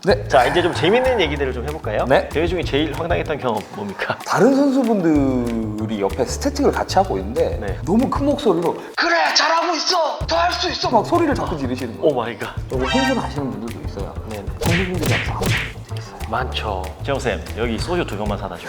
네. 자, 이제 좀 재밌는 얘기들을 좀 해볼까요? 네. 대회 중에 제일 황당했던 경험 뭡니까? 다른 선수분들이 옆에 스태틱을 같이 하고 있는데 네. 너무 큰 목소리로 그래 잘하고 있어 더 할 수 있어 막 소리를 자꾸 지르시는 거예요. 오 마이 갓. 조금 흥분하시는 분들도 있어요. 네. 선수분들이랑 싸우시는 분들이 있어요. 많죠. 재영쌤, 여기 소주 2병만 사다 줘.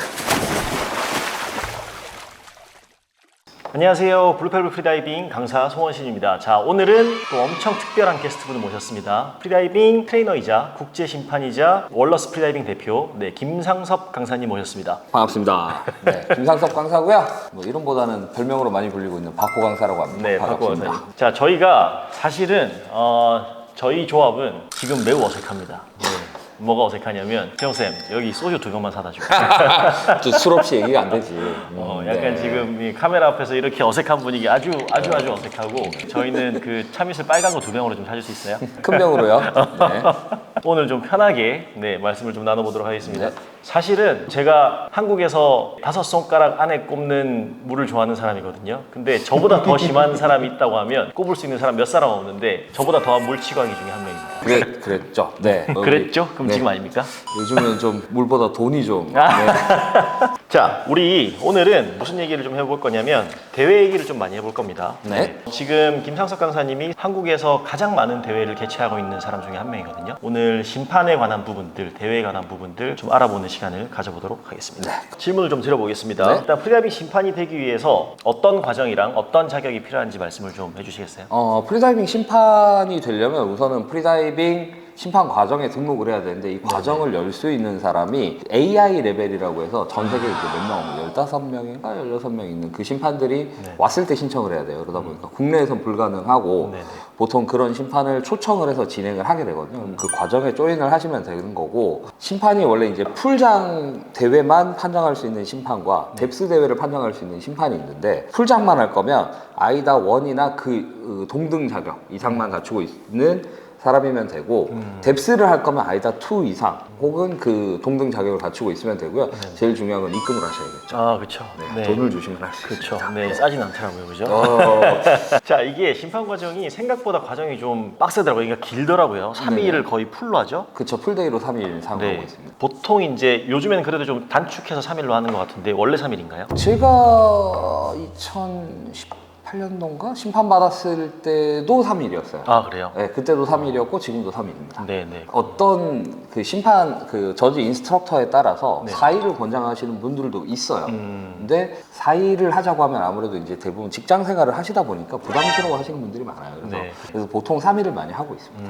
안녕하세요. 블루펠브 프리다이빙 강사 송원신입니다. 자, 오늘은 또 엄청 특별한 게스트분을 모셨습니다. 프리다이빙 트레이너이자 국제심판이자 월러스 프리다이빙 대표 김상섭 강사님 모셨습니다. 반갑습니다. 네, 김상섭 강사고요. 뭐 이름보다는 별명으로 많이 불리고 있는 박호 강사라고 합니다. 네, 박호 반갑습니다. 강사님. 자, 저희가 사실은 저희 조합은 지금 매우 어색합니다. 네. 뭐가 어색하냐면 재영쌤, 여기 소주 2병만 사다 줘. 술 없이 얘기가 안 되지. 약간 네. 지금 이 카메라 앞에서 이렇게 어색한 분위기 아주 어색하고 저희는 그 참이슬 빨간 거 2병으로 좀 사줄 수 있어요? 큰 병으로요. 네. 오늘 좀 편하게 말씀을 좀 나눠보도록 하겠습니다. 네. 사실은 제가 한국에서 5손가락 안에 꼽는 물을 좋아하는 사람이거든요. 근데 저보다 더 심한 사람이 있다고 하면 꼽을 수 있는 사람 몇 사람 없는데 저보다 더한 물치광이 중에 한 명입니다. 그랬죠. 네. 그랬죠? 그럼 네. 지금 아닙니까? 요즘은 좀 물보다 돈이 좀. 네. 자, 우리 오늘은 무슨 얘기를 좀 해볼 거냐면 대회 얘기를 좀 많이 해볼 겁니다. 네. 지금 김상섭 강사님이 한국에서 가장 많은 대회를 개최하고 있는 사람 중에 한 명이거든요. 오늘 심판에 관한 부분들, 대회에 관한 부분들 좀 알아보는 시간을 가져보도록 하겠습니다. 네. 질문을 좀 드려보겠습니다. 네. 일단 프리다이빙 심판이 되기 위해서 어떤 과정이랑 어떤 자격이 필요한지 말씀을 좀 해주시겠어요? 프리다이빙 심판이 되려면 우선은 프리다이빙 심판 과정에 등록을 해야 되는데 이 과정을 열 수 있는 사람이 AI 레벨이라고 해서 전 세계에 이제 몇 명, 15명인가 16명 있는 그 심판들이 왔을 때 신청을 해야 돼요. 그러다 보니까 국내에선 불가능하고 네네. 보통 그런 심판을 초청을 해서 진행을 하게 되거든요. 그 과정에 조인을 하시면 되는 거고, 심판이 원래 이제 풀장 대회만 판정할 수 있는 심판과 뎁스 대회를 판정할 수 있는 심판이 있는데, 풀장만 할 거면 아이다 1이나 그 동등 자격 이상만 갖추고 있는 사람이면 되고, 뎁스를 할 거면 아이다 2 이상 혹은 그 동등 자격을 갖추고 있으면 되고요. 제일 중요한 건 입금을 하셔야겠죠. 아, 그렇죠. 네, 돈을 주시면 할 수 그렇죠. 있습니다. 네, 싸진 않더라고요, 그죠? 어, 자, 이게 심판 과정이 생각보다 과정이 좀 빡세더라고요. 그러니까 길더라고요. 3일을 거의 풀로 하죠. 그쵸, 풀데이로 3일 사용하고 있습니다. 보통 이제 요즘에는 그래도 좀 단축해서 3일로 하는 것 같은데 원래 3일인가요? 제가 2018년도인가 심판 받았을 때도 3일이었어요. 아, 그래요? 네, 그때도 3일이었고 지금도 3일입니다. 네네. 어떤 그 심판 그 저지 인스트럭터에 따라서 네. 4일을 권장하시는 분들도 있어요. 근데 4일을 하자고 하면 아무래도 이제 대부분 직장 생활을 하시다 보니까 부담스러워 하시는 분들이 많아요. 네. 그래서 보통 3일을 많이 하고 있습니다.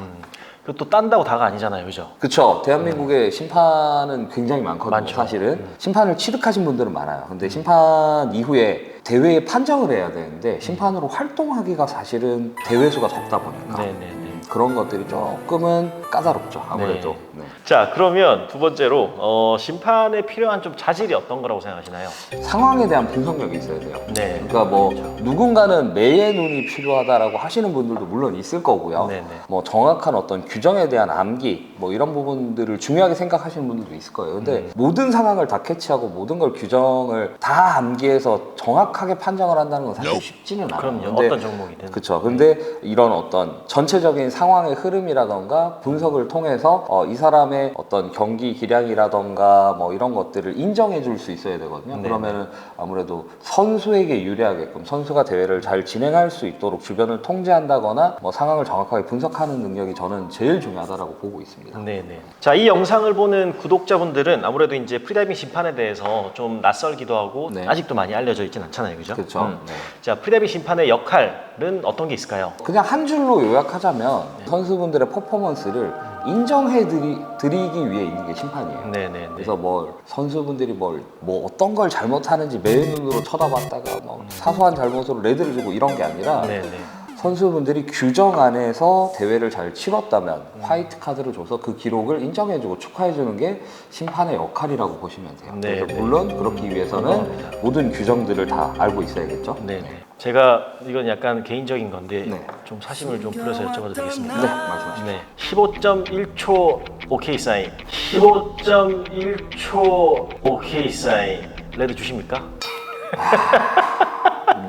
그리고 또 딴다고 다가 아니잖아요, 그죠? 그쵸. 대한민국에 심판은 굉장히 많거든요. 많죠. 사실은 심판을 취득하신 분들은 많아요. 근데 심판 이후에 대회에 판정을 해야 되는데 심판으로 활동하기가 사실은 대회 수가 적다 보니까 네네네. 그런 것들이 조금은 까다롭죠. 아무래도. 네. 자, 그러면 두 번째로 심판에 필요한 좀 자질이 어떤 거라고 생각하시나요? 상황에 대한 분석력이 있어야 돼요. 네. 그러니까 뭐 누군가는 매의 눈이 필요하다라고 하시는 분들도 물론 있을 거고요. 네네. 뭐 정확한 어떤 규정에 대한 암기 뭐 이런 부분들을 중요하게 생각하시는 분들도 있을 거예요. 근데 모든 상황을 다 캐치하고 모든 걸 규정을 다 암기해서 정확하게 판정을 한다는 건 사실 쉽지는 않아요. 그럼요. 근데 어떤 종목이든. 그렇죠. 근데 이런 어떤 전체적인 상황의 흐름이라던가 분석을 통해서 이 사람의 어떤 경기 기량이라던가 뭐 이런 것들을 인정해 줄 수 있어야 되거든요. 네. 그러면은 아무래도 선수에게 유리하게끔 선수가 대회를 잘 진행할 수 있도록 주변을 통제한다거나 뭐 상황을 정확하게 분석하는 능력이 저는 제일 중요하다라고 보고 있습니다. 네네. 자, 이 영상을 보는 구독자분들은 아무래도 이제 프리다이빙 심판에 대해서 좀 낯설기도 하고 네. 아직도 많이 알려져 있진 않잖아요, 그죠? 그렇죠. 네. 자, 프리다이빙 심판의 역할은 어떤 게 있을까요? 그냥 한 줄로 요약하자면 선수분들의 퍼포먼스를 인정해 드리기 위해 있는 게 심판이에요. 네네. 그래서 뭐 선수분들이 뭐 어떤 걸 잘못하는지 매의 눈으로 쳐다봤다가 뭐 사소한 잘못으로 레드를 주고 이런 게 아니라 네네. 선수분들이 규정 안에서 대회를 잘 치렀다면 화이트 카드를 줘서 그 기록을 인정해주고 축하해주는 게 심판의 역할이라고 보시면 돼요. 네, 그래서 네. 물론 그렇기 위해서는 모든 규정들을 다 알고 있어야겠죠. 네네. 제가 이건 약간 개인적인 건데 네. 좀 사심을 좀 풀어서 여쭤봐도 되겠습니까? 네, 말씀하시죠. 네. 15.1초 오케이 사인. 15.1초 오케이 사인. 레드 주십니까?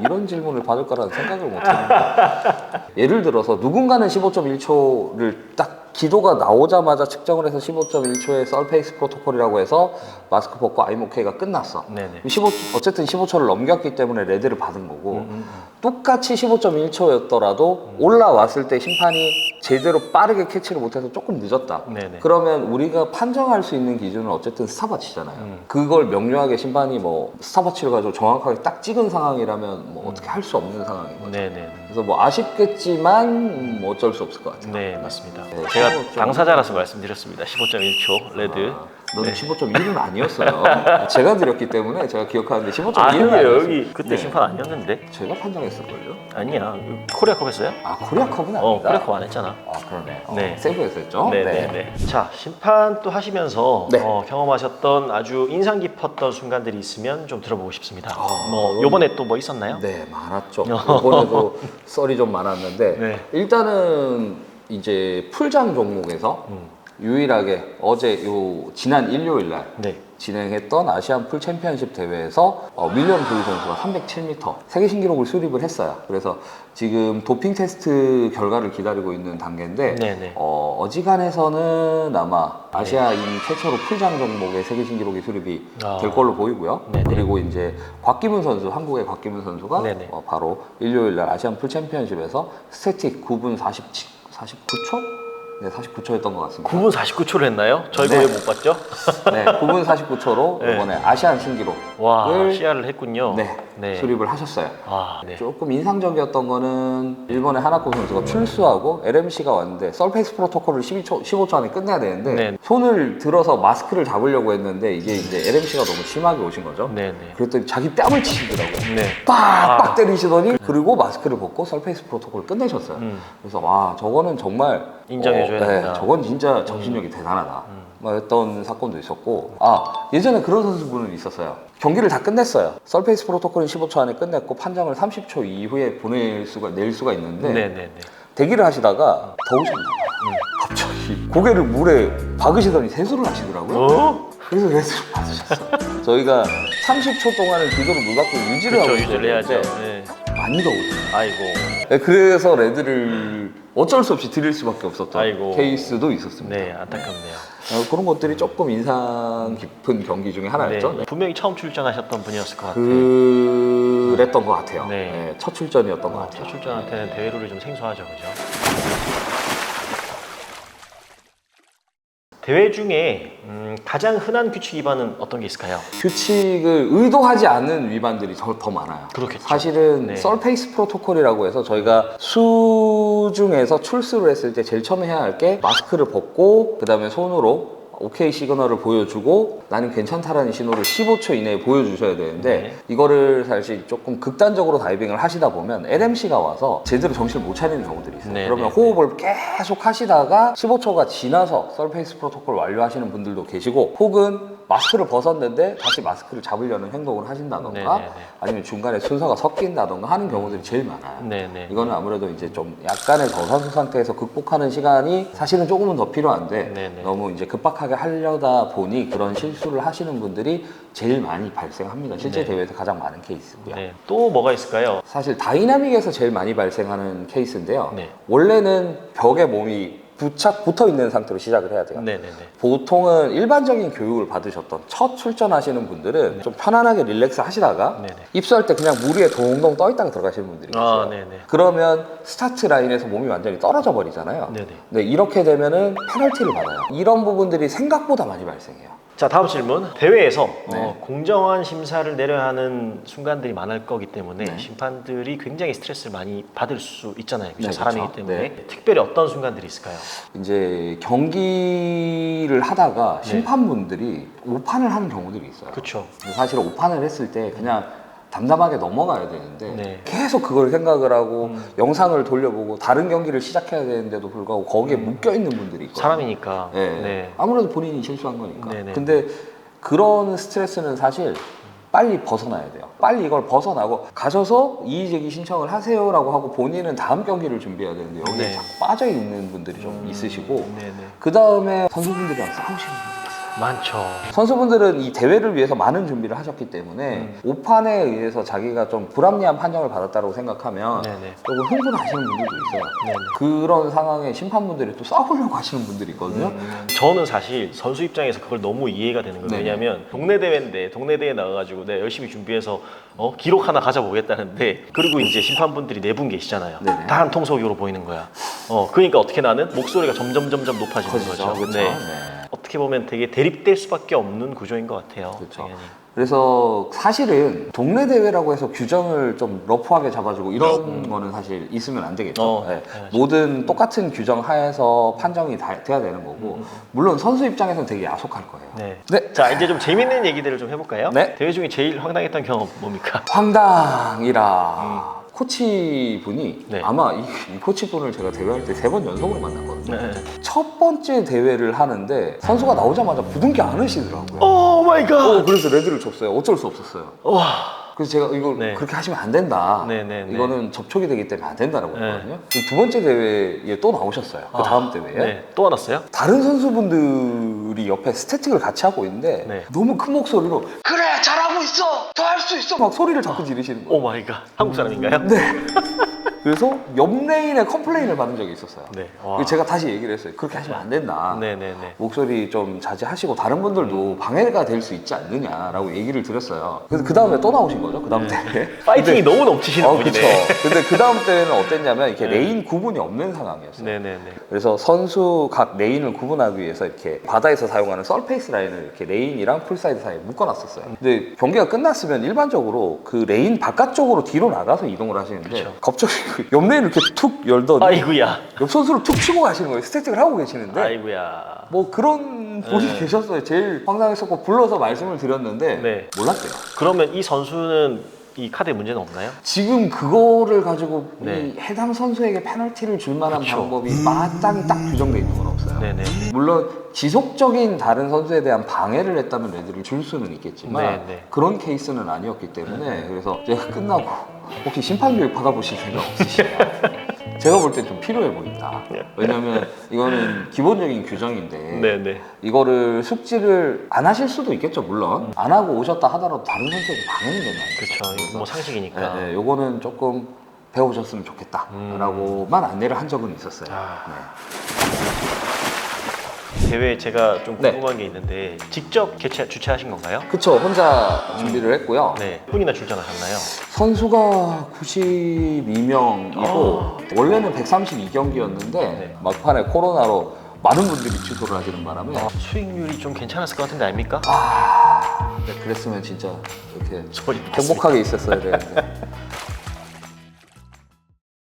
이런 질문을 받을 거라는 생각을 못 했는데 예를 들어서 누군가는 15.1초를 딱 기도가 나오자마자 측정을 해서 15.1초의 썰페이스 프로토콜이라고 해서 마스크 벗고 I'm OK가 끝났어. 네네. 어쨌든 15초를 넘겼기 때문에 레드를 받은 거고 똑같이 15.1초였더라도 올라왔을 때 심판이 제대로 빠르게 캐치를 못해서 조금 늦었다. 네네. 그러면 우리가 판정할 수 있는 기준은 어쨌든 스탑워치잖아요. 그걸 명료하게 심판이 뭐 스탑워치를 가지고 정확하게 딱 찍은 상황이라면 뭐 어떻게 할 수 없는 상황인 거죠. 네네. 그래서 뭐 아쉽겠지만 뭐 어쩔 수 없을 것 같아요. 네, 맞습니다. 네, 제가 15.1. 당사자라서 말씀드렸습니다. 15.1초 레드. 너는 네. 15.1은 아니었어요. 제가 드렸기 때문에 제가 기억하는데 15.1은 아니에요. 아니었어요. 여기 그때 네. 심판 아니었는데. 제가 판정했을걸요? 아니야. 코리아컵 했어요? 아 코리아컵은 아니다. 코리아컵 안 했잖아. 아 그러네. 네. 세부에서 했죠? 네네네. 자, 심판 또 하시면서 네. 경험하셨던 아주 인상 깊었던 순간들이 있으면 좀 들어보고 싶습니다. 뭐 음. 요번에 또 뭐 있었나요? 네, 많았죠. 이번에도 썰이 좀 많았는데 네. 일단은 이제 풀장 종목에서 유일하게 어제 지난 일요일 날 네. 진행했던 아시안 풀 챔피언십 대회에서 윌리엄 조이 선수가 307m 세계 신기록을 수립을 했어요. 그래서 지금 도핑 테스트 결과를 기다리고 있는 단계인데 네네. 어지간해서는 아마 아시아인 최초로 풀장 종목의 세계 신기록이 수립이 아. 될 걸로 보이고요. 네네. 그리고 이제 곽기문 선수, 한국의 곽기문 선수가 네네. 바로 일요일 날 아시안 풀 챔피언십에서 스태틱 9분 49초? 네, 49초였던 것 같습니다. 9분 49초를 했나요? 저희가 네. 왜 못 봤죠? 네, 9분 49초로 네. 이번에 아시안 신기록을 와, 시야를 했군요. 네, 수립을 하셨어요. 아, 네. 조금 인상적이었던 거는 일본의 하나코 선수가 출수하고 LMC가 왔는데 썰페이스 프로토콜을 15초 안에 끝내야 되는데 네. 손을 들어서 마스크를 잡으려고 했는데 이게 이제 LMC가 너무 심하게 오신 거죠. 네네. 그랬더니 자기 뺨을 치시더라고요. 네. 빡빡 때리시더니 그리고 마스크를 벗고 썰페이스 프로토콜을 끝내셨어요. 음. 그래서 와 저거는 정말 인정해줘야 된다. 저건 진짜 정신력이 대단하다. 뭐 했던 사건도 있었고 예전에 그런 선수분은 있었어요. 경기를 다 끝냈어요. 썰페이스 프로토콜은 15초 안에 끝냈고 판정을 30초 이후에 낼 수가 있는데 네네네. 대기를 하시다가 더우셨나 봐요. 갑자기 고개를 물에 박으시더니 세수를 하시더라고요. 어? 그래서 레스를 받으셨어요. 저희가 30초 동안은 기도를 물 받고 유지를 그렇죠, 하고 유지를 해야죠. 있었는데 네. 많이 더우세요. 아이고. 네, 그래서 레드를 어쩔 수 없이 드릴 수밖에 없었던 아이고. 케이스도 있었습니다. 네, 안타깝네요. 그런 것들이 조금 인상 깊은 경기 중에 하나였죠. 네. 분명히 처음 출전하셨던 분이었을 것 같아요. 그랬던 것 같아요. 네. 네, 첫 출전이었던 것 같아요. 첫 출전한테는 대회 룰이 좀 생소하죠, 그죠? 대회 중에 가장 흔한 규칙 위반은 어떤 게 있을까요? 규칙을 의도하지 않은 위반들이 더 많아요. 그렇겠죠. 사실은 네. 썰페이스 프로토콜이라고 해서 저희가 수중에서 출수를 했을 때 제일 처음에 해야 할 게 마스크를 벗고 그 다음에 손으로 오케이 시그널을 보여주고 나는 괜찮다라는 신호를 15초 이내에 보여주셔야 되는데 네. 이거를 사실 조금 극단적으로 다이빙을 하시다 보면 LMC가 와서 제대로 정신을 못 차리는 경우들이 있어요. 네, 그러면 네, 호흡을 계속 하시다가 15초가 지나서 썰페이스 프로토콜 완료하시는 분들도 계시고 혹은 마스크를 벗었는데 다시 마스크를 잡으려는 행동을 하신다던가 네, 네, 네. 아니면 중간에 순서가 섞인다던가 하는 경우들이 제일 많아요. 네네. 이거는 아무래도 이제 좀 약간의 저산소 상태에서 극복하는 시간이 사실은 조금은 더 필요한데 네네. 너무 이제 급박하게 하려다 보니 그런 실수를 하시는 분들이 제일 많이 발생합니다. 실제 네. 대회에서 가장 많은 케이스고요. 네. 또 뭐가 있을까요? 사실 다이나믹에서 제일 많이 발생하는 케이스인데요. 네. 원래는 벽에 몸이 붙어 있는 상태로 시작을 해야 돼요. 네네네. 보통은 일반적인 교육을 받으셨던 첫 출전하시는 분들은 좀 편안하게 릴렉스 하시다가 네네. 입수할 때 그냥 물 위에 동동 떠 있다가 들어가시는 분들이 있어요. 아, 네네. 그러면 스타트 라인에서 몸이 완전히 떨어져 버리잖아요. 네네. 네, 이렇게 되면은 페널티를 받아요. 이런 부분들이 생각보다 많이 발생해요. 자, 다음 질문. 대회에서 네. 공정한 심사를 내려야 하는 순간들이 많을 거기 때문에 네. 심판들이 굉장히 스트레스를 많이 받을 수 있잖아요. 그죠? 네, 사람이기 그렇죠. 때문에. 네. 특별히 어떤 순간들이 있을까요? 이제 경기를 하다가 네. 심판분들이 오판을 하는 경우들이 있어요. 그렇죠. 사실 오판을 했을 때 그냥 담담하게 넘어가야 되는데 네. 계속 그걸 생각을 하고 영상을 돌려보고 다른 경기를 시작해야 되는데도 불구하고 거기에 묶여있는 분들이 있거든요. 사람이니까. 네. 네. 아무래도 본인이 실수한 거니까. 네네. 근데 그런 스트레스는 사실 빨리 벗어나야 돼요. 빨리 이걸 벗어나고 가셔서 이의제기 신청을 하세요라고 하고 본인은 다음 경기를 준비해야 되는데 여기에 네. 자꾸 빠져있는 분들이 좀 있으시고 네네. 그 다음에 선수분들이랑 싸우시는 분들이 있어요. 많죠. 선수분들은 이 대회를 위해서 많은 준비를 하셨기 때문에 오판에 의해서 자기가 좀 불합리한 판정을 받았다고 생각하면 네네. 조금 흥분하시는 분들도 있어요. 네네. 그런 상황에 심판분들이 또 싸우려고 하시는 분들이 있거든요. 저는 사실 선수 입장에서 그걸 너무 이해가 되는 거예요. 네네. 왜냐하면 동네 대회인데 동네 대회 나가가지고 내가 열심히 준비해서 기록 하나 가져보겠다는데 그리고 이제 심판분들이 네 분 계시잖아요. 네네. 다 한 통속으로 보이는 거야. 그러니까 어떻게 나는 목소리가 점점 높아지는 커지죠. 거죠. 그렇죠. 네. 네. 어떻게 보면 되게 대립될 수밖에 없는 구조인 것 같아요. 그렇죠. 당연히. 그래서 사실은 동네 대회라고 해서 규정을 좀 러프하게 잡아주고 이런 거는 사실 있으면 안 되겠죠. 네. 모든 똑같은 규정 하에서 판정이 다 돼야 되는 거고 물론 선수 입장에서는 되게 야속할 거예요. 네. 네. 자 이제 좀 재밌는 얘기들을 좀 해볼까요? 네. 대회 중에 제일 황당했던 경험 뭡니까? 황당이라 코치분이 네. 아마 이 코치분을 제가 대회할 때 3번 연속으로 만났거든요. 네. 첫 번째 대회를 하는데 선수가 나오자마자 부둥켜 안으시더라고요. 오 마이 갓. 그래서 레드를 줬어요. 어쩔 수 없었어요. 와. 그래서 제가 이거 네. 그렇게 하시면 안 된다. 네. 이거는 접촉이 되기 때문에 안 된다라고 네. 했거든요. 두 번째 대회에 또 나오셨어요. 그 다음 대회에. 네. 또 화났어요? 다른 선수분들이 옆에 스태틱을 같이 하고 있는데 네. 너무 큰 목소리로 그래 잘하고 있어 더 할 수 있어 막 소리를 자꾸 지르시는 거예요. 오 마이 갓. 한국 사람인가요? 네. 그래서 옆 레인에 컴플레인을 받은 적이 있었어요. 네. 와. 그래서 제가 다시 얘기를 했어요. 그렇게 하시면 안 된다. 네네네. 목소리 좀 자제하시고 다른 분들도 방해가 될 수 있지 않느냐라고 얘기를 드렸어요. 그래서 그 다음에 또 나오신 거죠. 그 다음 대회. 파이팅이 너무 넘치시는 그쵸. 분이네. 근데 그 다음 때는 어땠냐면 이렇게 레인 구분이 없는 상황이었어요. 네네네. 그래서 선수 각 레인을 구분하기 위해서 이렇게 바다에서 사용하는 썰페이스 라인을 이렇게 레인이랑 풀사이드 사이에 묶어놨었어요. 근데 경기가 끝났으면 일반적으로 그 레인 바깥쪽으로 뒤로 나가서 이동을 하시는데 그쵸. 갑자기 그 옆 레인을 이렇게 툭 열더니 아이구야. 옆 선수를 툭 치고 가시는 거예요. 스태틱을 하고 계시는데 아이구야. 뭐 그런 분이 계셨어요. 제일 황당했었고 불러서 말씀을 드렸는데 네. 몰랐대요. 그러면 이 선수는 이 카드에 문제는 없나요? 지금 그거를 가지고 네. 이 해당 선수에게 페널티를 줄 만한 그쵸. 방법이 마땅히 딱 규정되어 있는 건 없어요. 네네. 물론 지속적인 다른 선수에 대한 방해를 했다면 레드를 줄 수는 있겠지만 네네. 그런 케이스는 아니었기 때문에 그래서 제가 끝나고 혹시 심판 교육 받아보실 생각 없으시나요? 제가 볼 땐 좀 필요해 보인다. 왜냐면 이거는 기본적인 규정인데 네네. 이거를 숙지를 안 하실 수도 있겠죠, 물론. 안 하고 오셨다 하더라도 다른 선수에게 방해는 되는 그렇죠. 이거 뭐 상식이니까. 네, 요거는 조금 배워보셨으면 좋겠다라고만 안내를 한 적은 있었어요. 아. 네. 대회 제가 좀 네. 궁금한 게 있는데 직접 주최하신 건가요? 그쵸, 혼자 준비를 했고요. 네. 분이나 출전하셨나요? 선수가 92명이고 원래는 132경기였는데 네. 막판에 코로나로 많은 분들이 취소를 하시는 바람에 수익률이 좀 괜찮았을 것 같은데 아닙니까? 네, 그랬으면 진짜 이렇게 저희 행복하게 있었어야 되는데